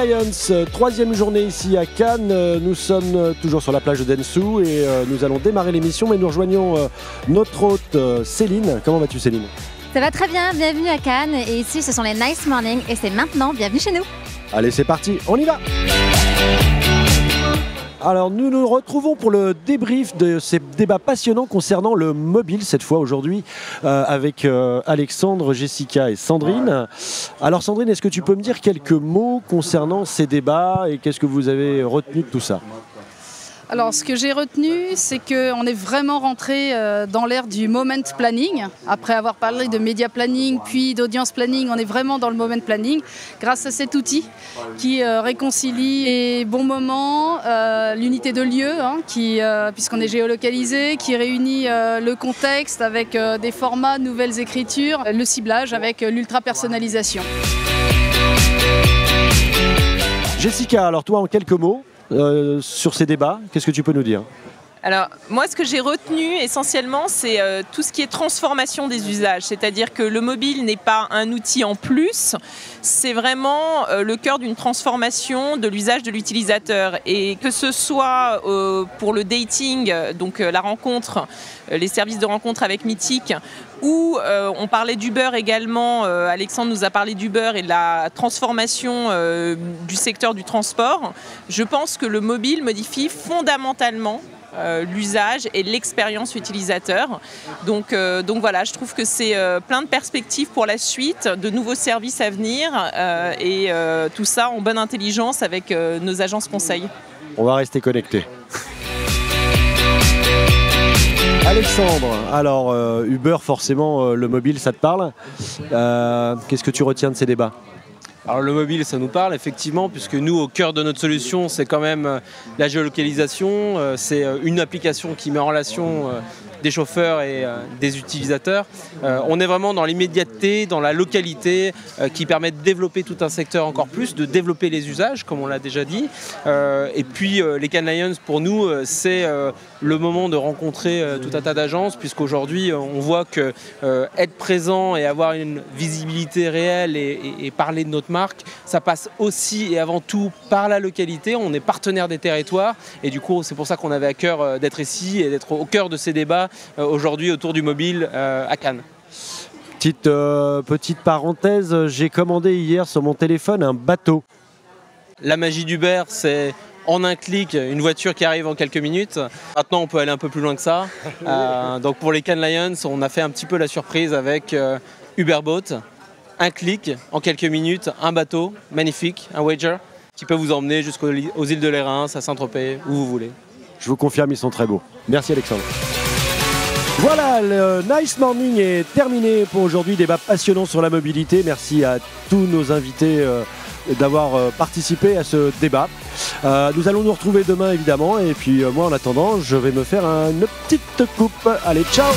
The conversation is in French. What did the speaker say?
Lions, troisième journée ici à Cannes. Nous sommes toujours sur la plage de Denzhou et nous allons démarrer l'émission, mais nous rejoignons notre hôte Céline. Comment vas-tu, Céline? Ça va très bien, bienvenue à Cannes. Et ici, ce sont les Nice Morning et c'est maintenant, bienvenue chez nous. Allez, c'est parti, on y va! Alors nous nous retrouvons pour le débrief de ces débats passionnants concernant le mobile, cette fois aujourd'hui avec Alexandre, Jessica et Sandrine. Alors Sandrine, est-ce que tu peux me dire quelques mots concernant ces débats et qu'est-ce que vous avez retenu de tout ça? Alors, ce que j'ai retenu, c'est qu'on est vraiment rentré dans l'ère du moment planning. Après avoir parlé de média planning, puis d'audience planning, on est vraiment dans le moment planning grâce à cet outil qui réconcilie les bons moments, l'unité de lieu, puisqu'on est géolocalisé, qui réunit le contexte avec des formats, nouvelles écritures, le ciblage avec l'ultra-personnalisation. Jessica, alors toi en quelques mots, sur ces débats, qu'est-ce que tu peux nous dire? Alors, moi, ce que j'ai retenu essentiellement, c'est tout ce qui est transformation des usages. C'est-à-dire que le mobile n'est pas un outil en plus, c'est vraiment le cœur d'une transformation de l'usage de l'utilisateur. Et que ce soit pour le dating, donc la rencontre, les services de rencontre avec Mythique, ou on parlait d'Uber également, Alexandre nous a parlé d'Uber et de la transformation du secteur du transport. Je pense que le mobile modifie fondamentalement l'usage et l'expérience utilisateur. Donc voilà, je trouve que c'est plein de perspectives pour la suite, de nouveaux services à venir et tout ça en bonne intelligence avec nos agences conseils. On va rester connectés. Alexandre, alors Uber, forcément, le mobile, ça te parle. Qu'est-ce que tu retiens de ces débats? Alors le mobile, ça nous parle effectivement, puisque nous, au cœur de notre solution, c'est quand même la géolocalisation. C'est une application qui met en relation des chauffeurs et des utilisateurs. On est vraiment dans l'immédiateté, dans la localité, qui permet de développer tout un secteur encore plus, de développer les usages, comme on l'a déjà dit. Et puis les Cannes Lions, pour nous, c'est le moment de rencontrer tout un tas d'agences, puisqu'aujourd'hui, on voit que être présent et avoir une visibilité réelle et parler de notre marque, ça passe aussi et avant tout par la localité. On est partenaire des territoires et du coup, c'est pour ça qu'on avait à cœur d'être ici et d'être au cœur de ces débats aujourd'hui autour du mobile à Cannes. Petite parenthèse, j'ai commandé hier sur mon téléphone un bateau. La magie d'Uber, c'est en un clic une voiture qui arrive en quelques minutes. Maintenant, on peut aller un peu plus loin que ça. Donc pour les Cannes Lions, on a fait un petit peu la surprise avec Uberboat. Un clic, en quelques minutes, un bateau magnifique, un Voyager, qui peut vous emmener jusqu'aux îles de l'Érins, à Saint-Tropez, où vous voulez. Je vous confirme, ils sont très beaux. Merci Alexandre. Voilà, le Nice Morning est terminé pour aujourd'hui. Débat passionnant sur la mobilité. Merci à tous nos invités d'avoir participé à ce débat. Nous allons nous retrouver demain évidemment. Et puis moi en attendant, je vais me faire une petite coupe. Allez, ciao!